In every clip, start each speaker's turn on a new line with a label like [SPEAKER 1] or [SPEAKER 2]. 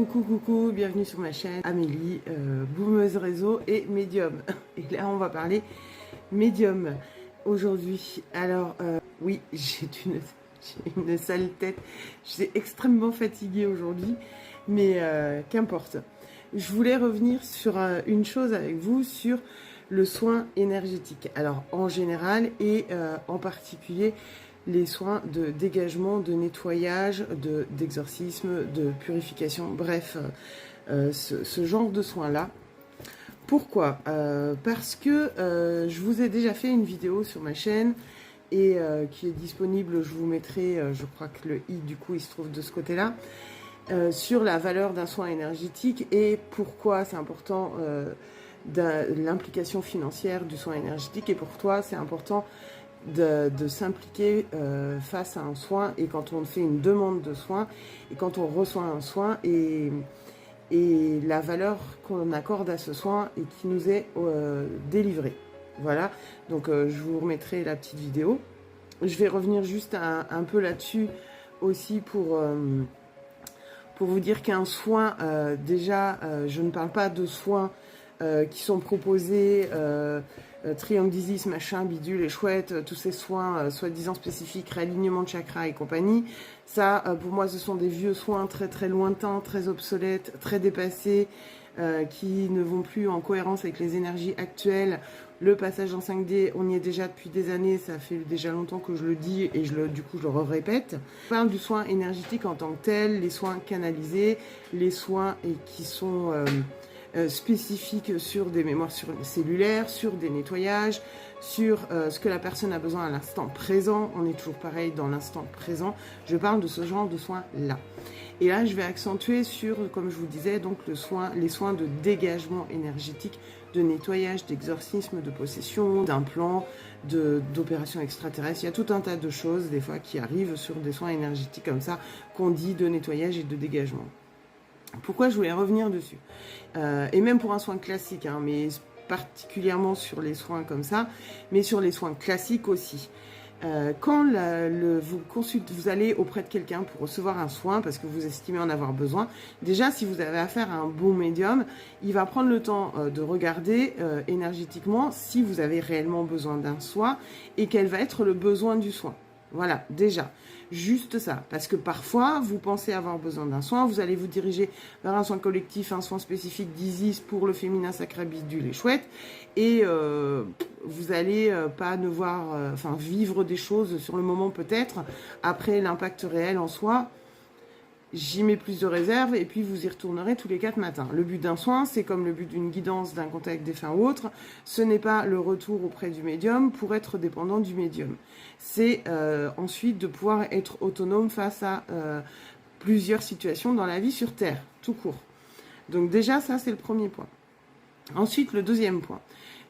[SPEAKER 1] Coucou, bienvenue sur ma chaîne Amélie, boomeuse réseau et médium. Et là on va parler médium aujourd'hui. Alors oui, j'ai une sale tête, je suis extrêmement fatiguée aujourd'hui, mais qu'importe. Je voulais revenir sur une chose avec vous, sur le soin énergétique. Alors en général et en particulier les soins de dégagement, de nettoyage, d'exorcisme, de purification, bref, ce genre de soins-là. Pourquoi parce que je vous ai déjà fait une vidéo sur ma chaîne et qui est disponible, je vous mettrai, je crois que le i du coup il se trouve de ce côté-là, sur la valeur d'un soin énergétique et pourquoi c'est important l'implication financière du soin énergétique et pour toi c'est important de s'impliquer face à un soin et quand on fait une demande de soin et quand on reçoit un soin et la valeur qu'on accorde à ce soin et qui nous est délivré. Voilà, donc je vous remettrai la petite vidéo. Je vais revenir juste un peu là-dessus aussi pour vous dire qu'un soin, déjà, je ne parle pas de soins qui sont proposés, triangle d'Isis, machin, bidule et chouette, tous ces soins soi-disant spécifiques, réalignement de chakras et compagnie. Ça, pour moi, ce sont des vieux soins très très lointains, très obsolètes, très dépassés, qui ne vont plus en cohérence avec les énergies actuelles. Le passage en 5D, on y est déjà depuis des années, ça fait déjà longtemps que je le dis et du coup je le répète. On parle du soin énergétique en tant que tel, les soins canalisés, les soins qui sont spécifiques sur des mémoires cellulaires, sur des nettoyages, sur ce que la personne a besoin à l'instant présent. On est toujours pareil dans l'instant présent. Je parle de ce genre de soins-là. Et là, je vais accentuer sur, comme je vous disais, donc les soins de dégagement énergétique, de nettoyage, d'exorcisme, de possession, d'implants, d'opérations extraterrestres. Il y a tout un tas de choses, des fois, qui arrivent sur des soins énergétiques comme ça, qu'on dit de nettoyage et de dégagement. Pourquoi je voulais revenir dessus et même pour un soin classique, hein, mais particulièrement sur les soins comme ça, mais sur les soins classiques aussi. Quand vous allez auprès de quelqu'un pour recevoir un soin parce que vous estimez en avoir besoin, déjà si vous avez affaire à un bon médium, il va prendre le temps de regarder énergétiquement si vous avez réellement besoin d'un soin et quel va être le besoin du soin. Voilà, déjà, juste ça. Parce que parfois, vous pensez avoir besoin d'un soin, vous allez vous diriger vers un soin collectif, un soin spécifique d'Isis pour le féminin sacré bidule et chouette, et vous allez pas vivre des choses sur le moment peut-être, après l'impact réel en soi. J'y mets plus de réserve et puis vous y retournerez tous les 4 matins. Le but d'un soin, c'est comme le but d'une guidance, d'un contact défunt ou autre. Ce n'est pas le retour auprès du médium pour être dépendant du médium. C'est ensuite de pouvoir être autonome face à plusieurs situations dans la vie sur Terre, tout court. Donc déjà, ça c'est le premier point. Ensuite, le deuxième point,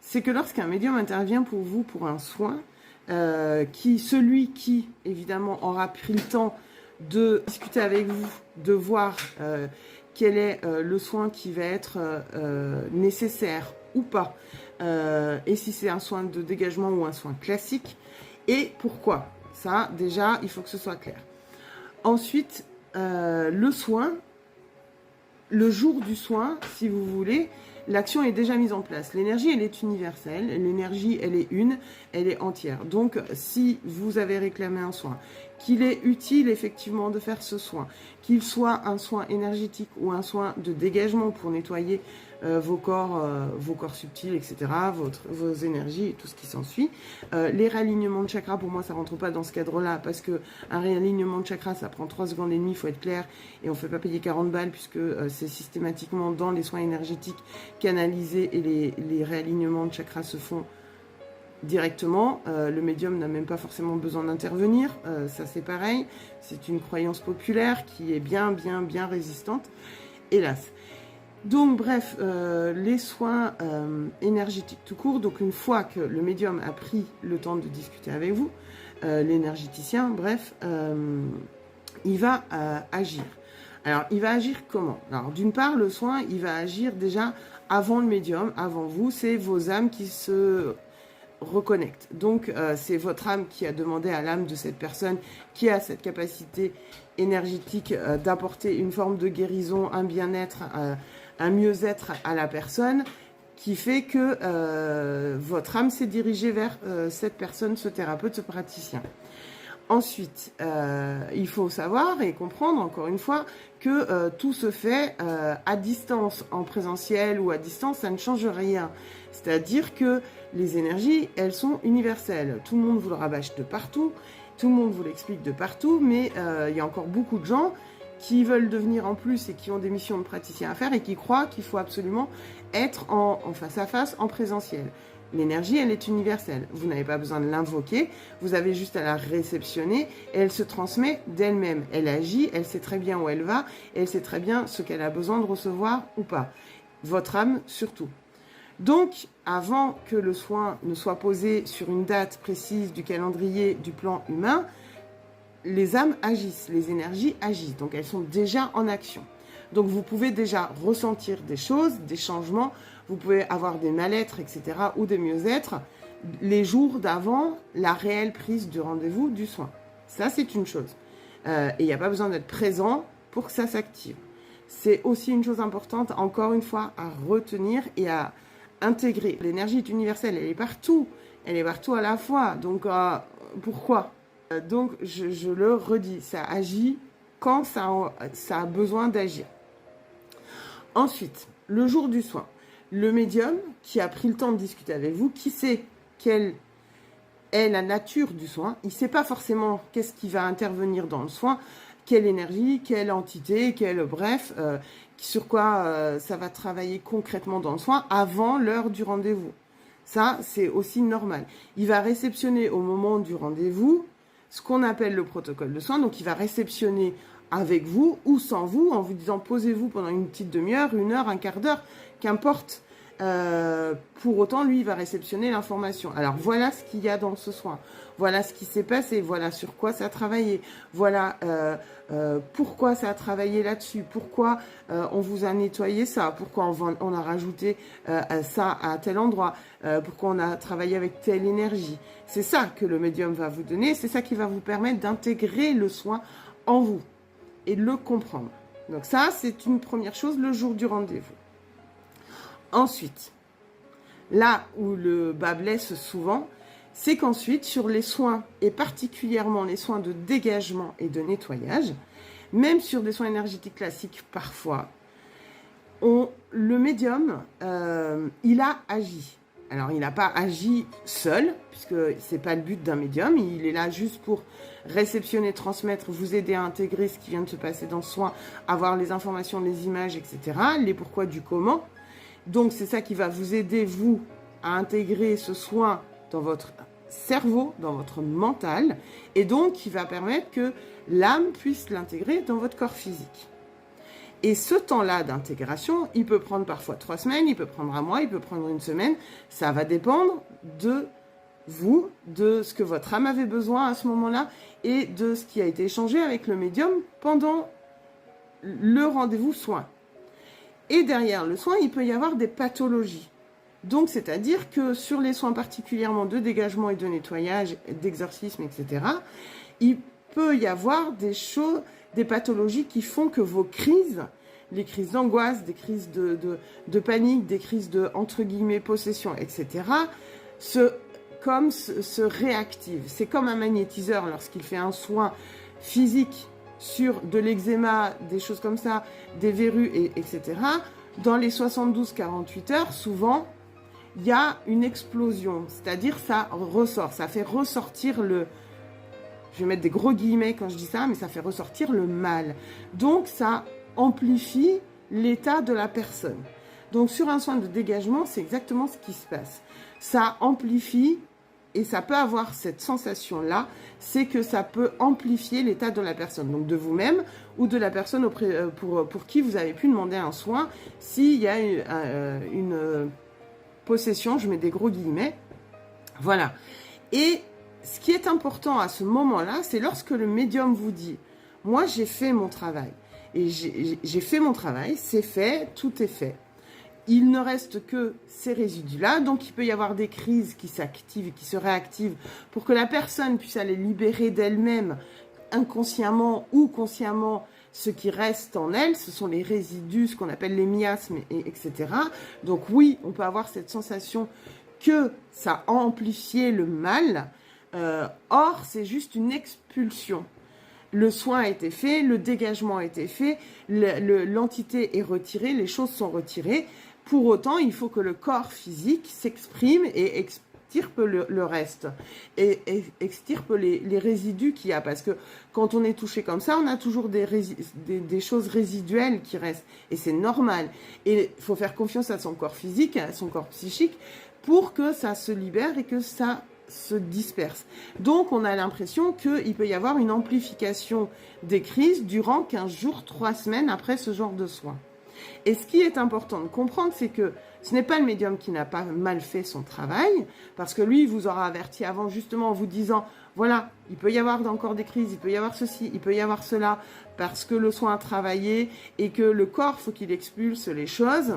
[SPEAKER 1] c'est que lorsqu'un médium intervient pour vous pour un soin, celui qui, évidemment, aura pris le temps de discuter avec vous, de voir quel est le soin qui va être nécessaire ou pas, et si c'est un soin de dégagement ou un soin classique, et pourquoi. Ça, déjà, il faut que ce soit clair. Ensuite, le soin, le jour du soin, si vous voulez, l'action est déjà mise en place. L'énergie, elle est universelle. L'énergie, elle est elle est entière. Donc, si vous avez réclamé un soin, qu'il est utile effectivement de faire ce soin, qu'il soit un soin énergétique ou un soin de dégagement pour nettoyer vos corps subtils, etc., vos énergies et tout ce qui s'ensuit. Les réalignements de chakras, pour moi, ça rentre pas dans ce cadre-là, parce que un réalignement de chakras, ça prend 3 secondes et demie, il faut être clair, et on fait pas payer 40 balles, puisque c'est systématiquement dans les soins énergétiques canalisés, et les réalignements de chakras se font directement. Le médium n'a même pas forcément besoin d'intervenir, ça c'est pareil, c'est une croyance populaire qui est bien résistante, hélas. Donc bref, les soins énergétiques tout court, donc une fois que le médium a pris le temps de discuter avec vous, l'énergéticien, bref, il va agir. Alors, il va agir comment? Alors, d'une part, le soin, il va agir déjà avant le médium, avant vous, c'est vos âmes qui se reconnecte. Donc, c'est votre âme qui a demandé à l'âme de cette personne qui a cette capacité énergétique d'apporter une forme de guérison, un bien-être, un mieux-être à la personne, qui fait que votre âme s'est dirigée vers cette personne, ce thérapeute, ce praticien. Ensuite, il faut savoir et comprendre, encore une fois, que tout se fait à distance, en présentiel ou à distance, ça ne change rien. C'est-à-dire que les énergies, elles sont universelles. Tout le monde vous le rabâche de partout, tout le monde vous l'explique de partout, mais il y a encore beaucoup de gens qui veulent devenir en plus et qui ont des missions de praticiens à faire et qui croient qu'il faut absolument être en face à face, en présentiel. L'énergie, elle est universelle. Vous n'avez pas besoin de l'invoquer, vous avez juste à la réceptionner et elle se transmet d'elle-même. Elle agit, elle sait très bien où elle va et elle sait très bien ce qu'elle a besoin de recevoir ou pas. Votre âme surtout. Donc, avant que le soin ne soit posé sur une date précise du calendrier du plan humain, les âmes agissent, les énergies agissent. Donc, elles sont déjà en action. Donc, vous pouvez déjà ressentir des choses, des changements. Vous pouvez avoir des mal-être, etc. ou des mieux-être les jours d'avant la réelle prise du rendez-vous du soin. Ça, c'est une chose. Et il n'y a pas besoin d'être présent pour que ça s'active. C'est aussi une chose importante, encore une fois, à retenir et à intégrer. L'énergie est universelle, elle est partout. Elle est partout à la fois. Donc, pourquoi ? Donc, je le redis, ça agit quand ça a besoin d'agir. Ensuite, le jour du soin. Le médium qui a pris le temps de discuter avec vous, qui sait quelle est la nature du soin, il ne sait pas forcément qu'est-ce qui va intervenir dans le soin, quelle énergie, quelle entité, bref, sur quoi ça va travailler concrètement dans le soin avant l'heure du rendez-vous. Ça, c'est aussi normal. Il va réceptionner au moment du rendez-vous ce qu'on appelle le protocole de soin. Donc, il va réceptionner avec vous ou sans vous, en vous disant posez-vous pendant une petite demi-heure, une heure, un quart d'heure, qu'importe. Pour autant, lui, il va réceptionner l'information. Alors, voilà ce qu'il y a dans ce soin. Voilà ce qui s'est passé. Voilà sur quoi ça a travaillé. Voilà pourquoi ça a travaillé là-dessus. Pourquoi on vous a nettoyé ça. Pourquoi on a rajouté ça à tel endroit. Pourquoi on a travaillé avec telle énergie. C'est ça que le médium va vous donner. C'est ça qui va vous permettre d'intégrer le soin en vous et de le comprendre. Donc ça, c'est une première chose le jour du rendez-vous. Ensuite, là où le bas blesse souvent, c'est qu'ensuite, sur les soins, et particulièrement les soins de dégagement et de nettoyage, même sur des soins énergétiques classiques parfois, le médium, il a agi. Alors, il n'a pas agi seul, puisque ce n'est pas le but d'un médium. Il est là juste pour réceptionner, transmettre, vous aider à intégrer ce qui vient de se passer dans ce soin, avoir les informations, les images, etc., les pourquoi du comment. Donc, c'est ça qui va vous aider, vous, à intégrer ce soin dans votre cerveau, dans votre mental, et donc qui va permettre que l'âme puisse l'intégrer dans votre corps physique. Et ce temps-là d'intégration, il peut prendre parfois 3 semaines, il peut prendre un mois, il peut prendre une semaine. Ça va dépendre de vous, de ce que votre âme avait besoin à ce moment-là et de ce qui a été échangé avec le médium pendant le rendez-vous soin. Et derrière le soin, il peut y avoir des pathologies. Donc, c'est-à-dire que sur les soins particulièrement de dégagement et de nettoyage, d'exorcisme, etc., il peut y avoir des pathologies qui font que vos crises, les crises d'angoisse, des crises de panique, des crises de, entre guillemets, possession, etc., se réactivent. C'est comme un magnétiseur lorsqu'il fait un soin physique sur de l'eczéma, des choses comme ça, des verrues, etc. Dans les 72-48 heures, souvent, il y a une explosion. C'est-à-dire, ça ressort, ça fait ressortir je vais mettre des gros guillemets quand je dis ça, mais ça fait ressortir le mal. Donc, ça amplifie l'état de la personne. Donc, sur un soin de dégagement, c'est exactement ce qui se passe. Ça amplifie, et ça peut avoir cette sensation-là, c'est que ça peut amplifier l'état de la personne, donc de vous-même ou de la personne pour qui vous avez pu demander un soin, s'il y a une possession, je mets des gros guillemets, voilà. Et ce qui est important à ce moment-là, c'est lorsque le médium vous dit « Moi, j'ai fait mon travail. Et j'ai fait mon travail, c'est fait, tout est fait. il ne reste que ces résidus-là. Donc, il peut y avoir des crises qui s'activent et qui se réactivent pour que la personne puisse aller libérer d'elle-même, inconsciemment ou consciemment, ce qui reste en elle. Ce sont les résidus, ce qu'on appelle les miasmes, etc. Donc, oui, on peut avoir cette sensation que ça a amplifié le mal. Or, c'est juste une expulsion. Le soin a été fait, le dégagement a été fait, l'entité est retirée, les choses sont retirées. Pour autant, il faut que le corps physique s'exprime et extirpe le reste, et extirpe les résidus qu'il y a. Parce que quand on est touché comme ça, on a toujours des choses résiduelles qui restent. Et c'est normal. Et il faut faire confiance à son corps physique, à son corps psychique, pour que ça se libère et que ça se disperse. Donc, on a l'impression qu'il peut y avoir une amplification des crises durant 15 jours, 3 semaines après ce genre de soins. Et ce qui est important de comprendre, c'est que ce n'est pas le médium qui n'a pas mal fait son travail, parce que lui, il vous aura averti avant, justement, en vous disant, voilà, il peut y avoir encore des crises, il peut y avoir ceci, il peut y avoir cela, parce que le soin a travaillé et que le corps, faut qu'il expulse les choses.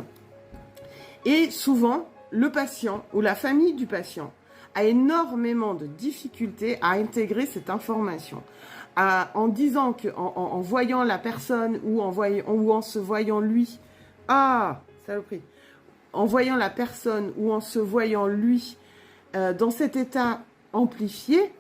[SPEAKER 1] Et souvent, le patient ou la famille du patient a énormément de difficultés à intégrer cette information. En disant en voyant la personne ou en se voyant lui, saloperie, en voyant la personne ou en se voyant lui dans cet état amplifié,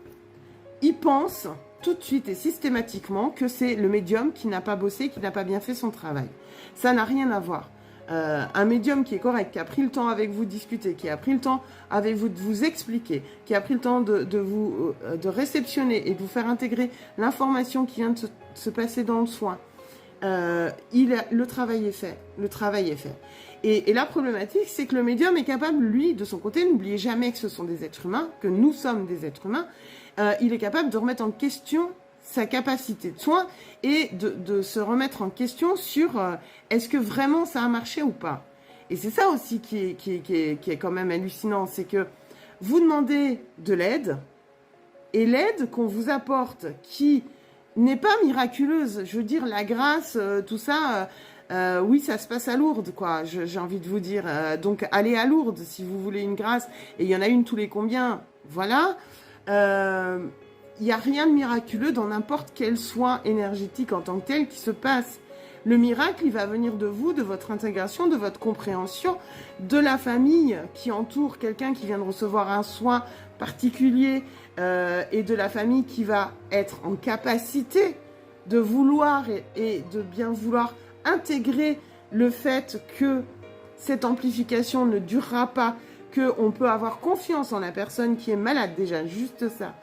[SPEAKER 1] il pense tout de suite et systématiquement que c'est le médium qui n'a pas bossé, qui n'a pas bien fait son travail. Ça n'a rien à voir. Un médium qui est correct, qui a pris le temps avec vous de discuter, qui a pris le temps avec vous de vous expliquer, qui a pris le temps de réceptionner et de vous faire intégrer l'information qui vient de se passer dans le soin, le travail est fait. Le travail est fait. Et la problématique, c'est que le médium est capable, lui, de son côté, n'oubliez jamais que ce sont des êtres humains, que nous sommes des êtres humains, il est capable de remettre en question sa capacité de soin et de se remettre en question sur est-ce que vraiment ça a marché ou pas. Et c'est ça aussi qui est quand même hallucinant, c'est que vous demandez de l'aide et l'aide qu'on vous apporte qui n'est pas miraculeuse. Je veux dire, la grâce, tout ça, oui, ça se passe à Lourdes, quoi, j'ai envie de vous dire. Donc, allez à Lourdes si vous voulez une grâce. Et il y en a une tous les combien, voilà. Il n'y a rien de miraculeux dans n'importe quel soin énergétique en tant que tel qui se passe. Le miracle, il va venir de vous, de votre intégration, de votre compréhension, de la famille qui entoure quelqu'un qui vient de recevoir un soin particulier et de la famille qui va être en capacité de vouloir et de bien vouloir intégrer le fait que cette amplification ne durera pas, qu'on peut avoir confiance en la personne qui est malade, déjà, juste ça,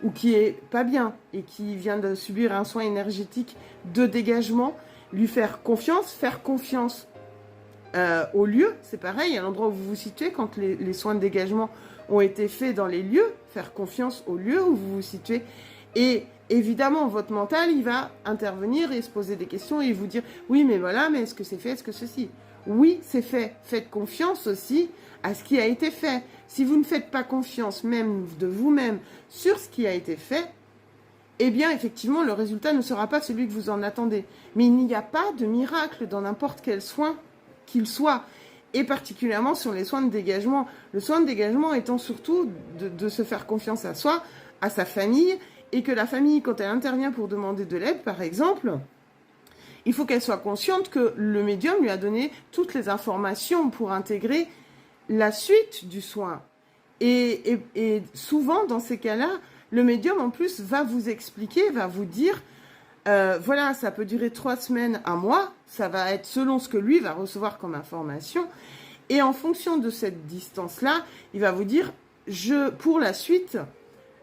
[SPEAKER 1] ou qui est pas bien et qui vient de subir un soin énergétique de dégagement, lui faire confiance au lieu, c'est pareil, à l'endroit où vous vous situez, quand les soins de dégagement ont été faits dans les lieux, faire confiance au lieu où vous vous situez. Et évidemment, votre mental, il va intervenir et se poser des questions et vous dire « Oui, mais voilà, mais est-ce que c'est fait, est-ce que ceci ?» Oui, c'est fait. Faites confiance aussi à ce qui a été fait. Si vous ne faites pas confiance même de vous-même sur ce qui a été fait, eh bien, effectivement, le résultat ne sera pas celui que vous en attendez. Mais il n'y a pas de miracle dans n'importe quel soin qu'il soit, et particulièrement sur les soins de dégagement. Le soin de dégagement étant surtout de se faire confiance à soi, à sa famille, et que la famille, quand elle intervient pour demander de l'aide, par exemple, il faut qu'elle soit consciente que le médium lui a donné toutes les informations pour intégrer la suite du soin. Et souvent, dans ces cas-là, le médium, en plus, va vous expliquer, va vous dire, voilà, ça peut durer 3 semaines, 1 mois, ça va être selon ce que lui va recevoir comme information. Et en fonction de cette distance-là, il va vous dire, pour la suite,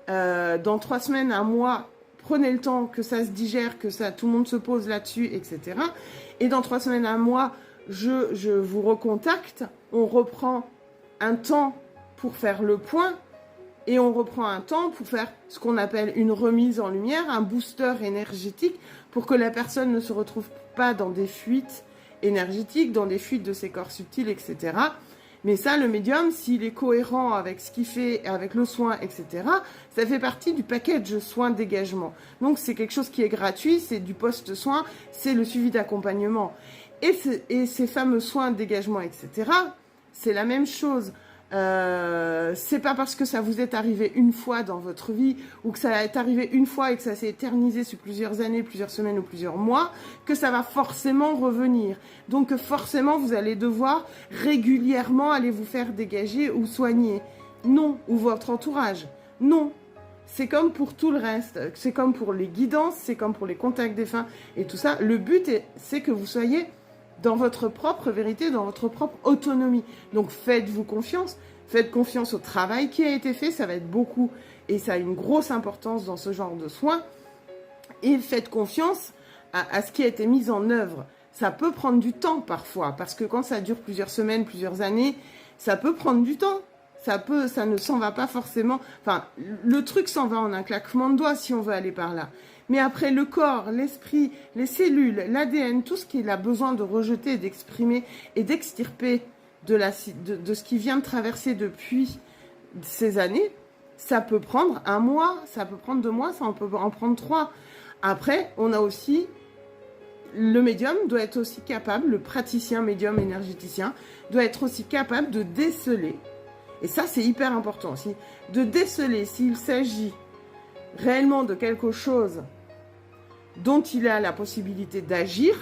[SPEAKER 1] dans 3 semaines, 1 mois, prenez le temps que ça se digère, que tout le monde se pose là-dessus, etc. Et dans 3 semaines, 1 mois, je vous recontacte, on reprend un temps pour faire le point, et on reprend un temps pour faire ce qu'on appelle une remise en lumière, un booster énergétique, pour que la personne ne se retrouve pas dans des fuites énergétiques, dans des fuites de ses corps subtils, etc. Mais ça, le médium, s'il est cohérent avec ce qu'il fait, avec le soin, etc., ça fait partie du package soin-dégagement. Donc, c'est quelque chose qui est gratuit, c'est du post-soin, c'est le suivi d'accompagnement. Et ces fameux soins, dégagement, etc., c'est la même chose. C'est pas parce que ça vous est arrivé une fois dans votre vie ou que ça est arrivé une fois et que ça s'est éternisé sur plusieurs années, plusieurs semaines ou plusieurs mois que ça va forcément revenir. Donc forcément vous allez devoir régulièrement aller vous faire dégager ou soigner. Non. Ou votre entourage. Non. C'est comme pour tout le reste. C'est comme pour les guidances, c'est comme pour les contacts défunts et tout ça. Le but c'est que vous soyez dans votre propre vérité, dans votre propre autonomie. Donc faites-vous confiance, faites confiance au travail qui a été fait, ça va être beaucoup et ça a une grosse importance dans ce genre de soins. Et faites confiance à ce qui a été mis en œuvre. Ça peut prendre du temps parfois, parce que quand ça dure plusieurs semaines, plusieurs années, ça peut prendre du temps. Ça ne s'en va pas forcément. Enfin, le truc s'en va en un claquement de doigts si on veut aller par là. Mais après, le corps, l'esprit, les cellules, l'ADN, tout ce qu'il a besoin de rejeter, d'exprimer et d'extirper de ce qui vient de traverser depuis ces années, ça peut prendre 1 mois, ça peut prendre 2 mois, ça peut en prendre 3. Après, on a aussi... Le médium doit être aussi capable, le praticien médium énergéticien, doit être aussi capable de déceler, et ça c'est hyper important aussi, de déceler s'il s'agit réellement de quelque chose dont il a la possibilité d'agir,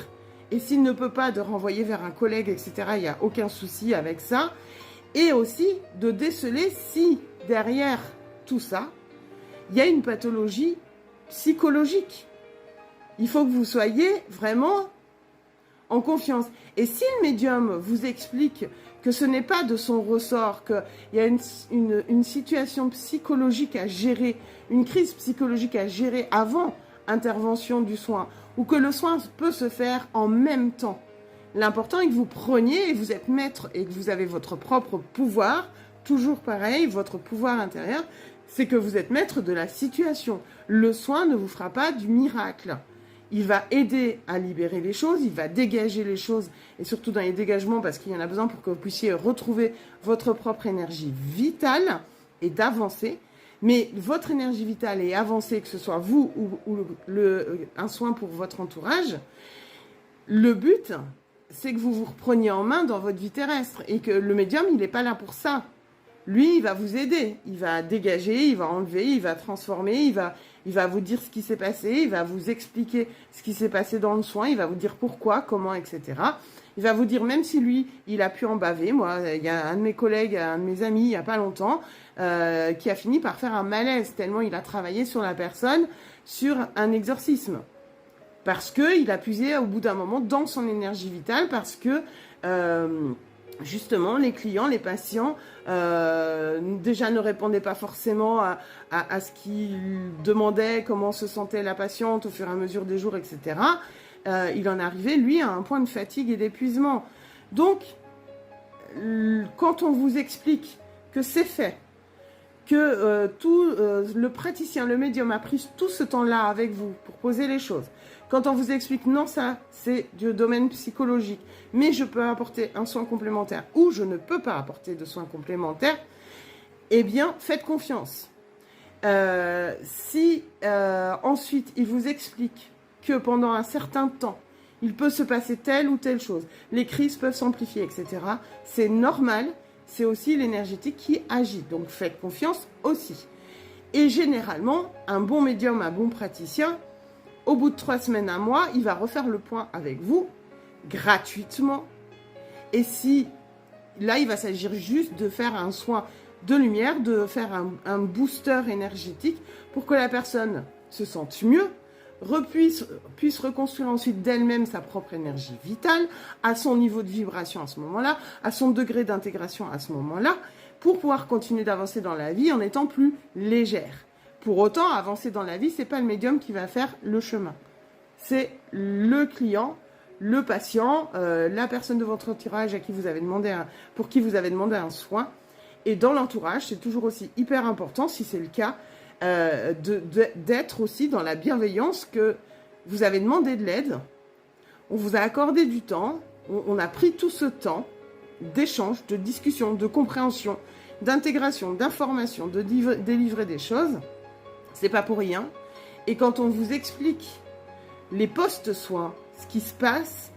[SPEAKER 1] et s'il ne peut pas de renvoyer vers un collègue, etc., il n'y a aucun souci avec ça, et aussi de déceler si derrière tout ça, il y a une pathologie psychologique. Il faut que vous soyez vraiment en confiance. Et si le médium vous explique que ce n'est pas de son ressort, qu'il y a une situation psychologique à gérer, une crise psychologique à gérer avant intervention du soin, ou que le soin peut se faire en même temps, l'important est que vous preniez et vous êtes maître et que vous avez votre propre pouvoir, toujours pareil, votre pouvoir intérieur, c'est que vous êtes maître de la situation. Le soin ne vous fera pas du miracle. Il va aider à libérer les choses, il va dégager les choses, et surtout dans les dégagements, parce qu'il y en a besoin pour que vous puissiez retrouver votre propre énergie vitale et d'avancer. Mais votre énergie vitale et avancer, que ce soit vous ou un soin pour votre entourage, le but, c'est que vous vous repreniez en main dans votre vie terrestre et que le médium, il n'est pas là pour ça. Lui, il va vous aider, il va dégager, il va enlever, il va transformer, il va vous dire ce qui s'est passé, il va vous expliquer ce qui s'est passé dans le soin, il va vous dire pourquoi, comment, etc. Il va vous dire, même si lui, il a pu en baver. Moi, il y a un de mes collègues, un de mes amis, il n'y a pas longtemps, qui a fini par faire un malaise, tellement il a travaillé sur la personne, sur un exorcisme. Parce qu'il a puisé au bout d'un moment dans son énergie vitale, parce que... justement, les clients, les patients, déjà ne répondaient pas forcément à ce qu'ils demandaient, comment se sentait la patiente au fur et à mesure des jours, etc. Il en arrivait, lui, à un point de fatigue et d'épuisement. Donc, quand on vous explique que c'est fait, que le praticien, le médium a pris tout ce temps-là avec vous pour poser les choses, quand on vous explique non, ça c'est du domaine psychologique, mais je peux apporter un soin complémentaire ou je ne peux pas apporter de soins complémentaires, eh bien faites confiance. Si ensuite il vous explique que pendant un certain temps, il peut se passer telle ou telle chose, les crises peuvent s'amplifier, etc., c'est normal, c'est aussi l'énergétique qui agit, donc faites confiance aussi. Et généralement, un bon médium, un bon praticien, au bout de 3 semaines, 1 mois, il va refaire le point avec vous, gratuitement. Et si, là, il va s'agir juste de faire un soin de lumière, de faire un booster énergétique pour que la personne se sente mieux, puisse reconstruire ensuite d'elle-même sa propre énergie vitale, à son niveau de vibration à ce moment-là, à son degré d'intégration à ce moment-là, pour pouvoir continuer d'avancer dans la vie en étant plus légère. Pour autant, avancer dans la vie, c'est pas le médium qui va faire le chemin. C'est le client, le patient, la personne de votre entourage à qui vous avez demandé pour qui vous avez demandé un soin. Et dans l'entourage, c'est toujours aussi hyper important, si c'est le cas, d'être aussi dans la bienveillance, que vous avez demandé de l'aide, on vous a accordé du temps, on a pris tout ce temps d'échange, de discussion, de compréhension, d'intégration, d'information, de délivrer des choses. C'est pas pour rien. Et quand on vous explique les post-soins, ce qui se passe,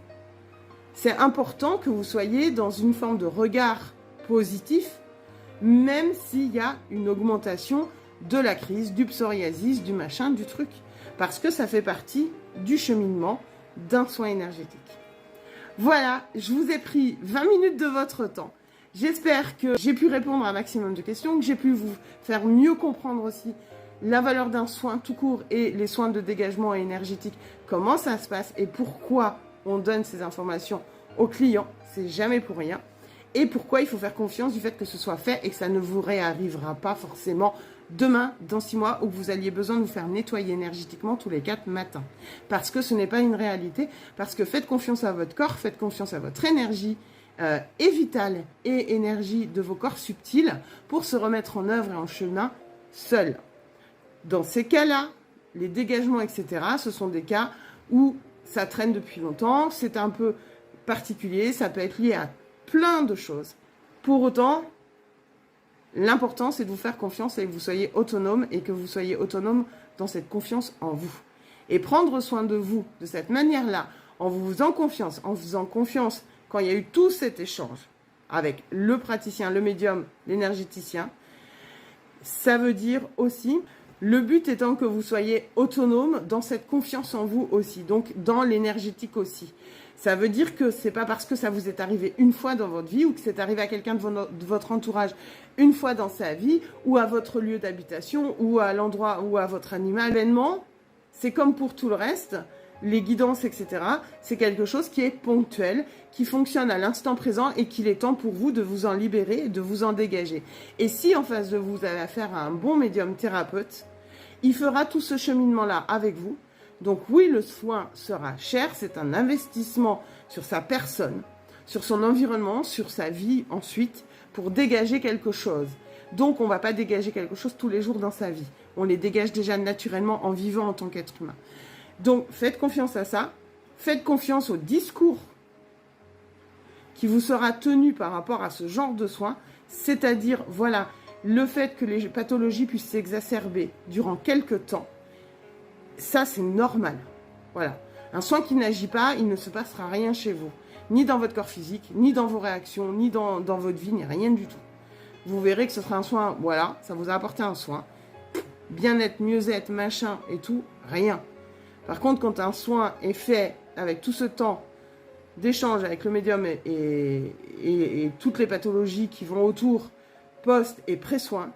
[SPEAKER 1] c'est important que vous soyez dans une forme de regard positif, même s'il y a une augmentation de la crise, du psoriasis, du machin, du truc. Parce que ça fait partie du cheminement d'un soin énergétique. Voilà, je vous ai pris 20 minutes de votre temps. J'espère que j'ai pu répondre à un maximum de questions, que j'ai pu vous faire mieux comprendre aussi la valeur d'un soin tout court et les soins de dégagement énergétique, comment ça se passe et pourquoi on donne ces informations aux clients, c'est jamais pour rien. Et pourquoi il faut faire confiance du fait que ce soit fait et que ça ne vous réarrivera pas forcément demain, dans 6 mois, où vous alliez besoin de vous faire nettoyer énergétiquement tous les 4 matins. Parce que ce n'est pas une réalité, parce que faites confiance à votre corps, faites confiance à votre énergie et vitale et énergie de vos corps subtils pour se remettre en œuvre et en chemin seul. Dans ces cas-là, les dégagements, etc., ce sont des cas où ça traîne depuis longtemps, c'est un peu particulier, ça peut être lié à plein de choses. Pour autant, l'important, c'est de vous faire confiance et que vous soyez autonome et que vous soyez autonome dans cette confiance en vous. Et prendre soin de vous de cette manière-là, en vous faisant confiance, en faisant confiance quand il y a eu tout cet échange avec le praticien, le médium, l'énergéticien, ça veut dire aussi, le but étant que vous soyez autonome dans cette confiance en vous aussi, donc dans l'énergétique aussi. Ça veut dire que c'est pas parce que ça vous est arrivé une fois dans votre vie ou que c'est arrivé à quelqu'un de votre entourage une fois dans sa vie ou à votre lieu d'habitation ou à l'endroit ou à votre animal. Événement, c'est comme pour tout le reste, les guidances, etc. C'est quelque chose qui est ponctuel, qui fonctionne à l'instant présent et qu'il est temps pour vous de vous en libérer et de vous en dégager. Et si en face de vous, vous avez affaire à un bon médium thérapeute, il fera tout ce cheminement-là avec vous. Donc oui, le soin sera cher, c'est un investissement sur sa personne, sur son environnement, sur sa vie ensuite, pour dégager quelque chose. Donc on ne va pas dégager quelque chose tous les jours dans sa vie. On les dégage déjà naturellement en vivant en tant qu'être humain. Donc faites confiance à ça, faites confiance au discours qui vous sera tenu par rapport à ce genre de soins, c'est-à-dire, voilà, le fait que les pathologies puissent s'exacerber durant quelques temps, ça, c'est normal. Voilà. Un soin qui n'agit pas, il ne se passera rien chez vous. Ni dans votre corps physique, ni dans vos réactions, ni dans votre vie, ni rien du tout. Vous verrez que ce sera un soin, voilà, ça vous a apporté un soin. Bien-être, mieux-être, machin et tout, rien. Par contre, quand un soin est fait avec tout ce temps d'échange avec le médium et toutes les pathologies qui vont autour, post et pré-soin,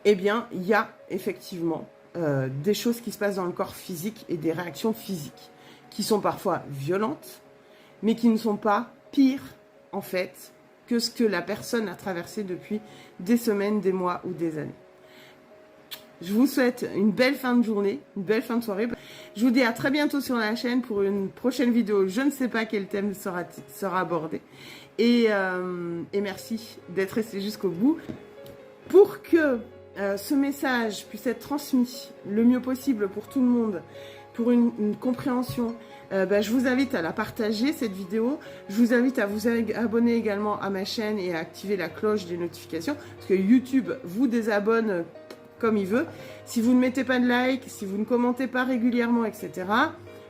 [SPEAKER 1] eh bien, il y a effectivement des choses qui se passent dans le corps physique et des réactions physiques qui sont parfois violentes, mais qui ne sont pas pires, en fait, que ce que la personne a traversé depuis des semaines, des mois ou des années. Je vous souhaite une belle fin de journée, une belle fin de soirée. Je vous dis à très bientôt sur la chaîne pour une prochaine vidéo. Je ne sais pas quel thème sera abordé. Et merci d'être resté jusqu'au bout. Pour que ce message puisse être transmis le mieux possible pour tout le monde, pour une compréhension, je vous invite à la partager, cette vidéo. Je vous invite à vous abonner également à ma chaîne et à activer la cloche des notifications, parce que YouTube vous désabonne comme il veut. Si vous ne mettez pas de like, si vous ne commentez pas régulièrement, etc.,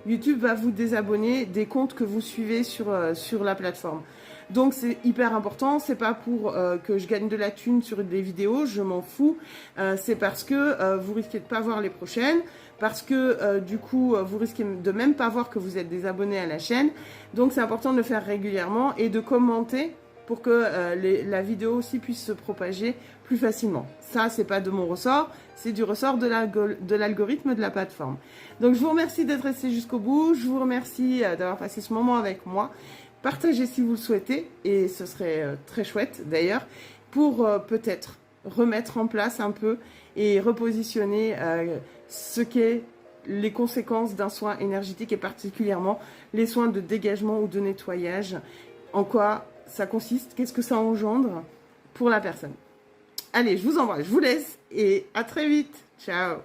[SPEAKER 1] YouTube va vous désabonner des comptes que vous suivez sur la plateforme. Donc c'est hyper important, c'est pas pour que je gagne de la thune sur des vidéos, je m'en fous, c'est parce que vous risquez de pas voir les prochaines, parce que du coup vous risquez de même pas voir que vous êtes des abonnés à la chaîne, donc c'est important de le faire régulièrement et de commenter pour que la vidéo aussi puisse se propager plus facilement. Ça, c'est pas de mon ressort, c'est du ressort de l'algorithme de la plateforme. Donc je vous remercie d'être resté jusqu'au bout, je vous remercie d'avoir passé ce moment avec moi. Partagez si vous le souhaitez, et ce serait très chouette d'ailleurs, pour peut-être remettre en place un peu et repositionner ce qu'est les conséquences d'un soin énergétique et particulièrement les soins de dégagement ou de nettoyage. En quoi ça consiste, qu'est-ce que ça engendre pour la personne. Allez, je vous envoie, je vous laisse et à très vite. Ciao.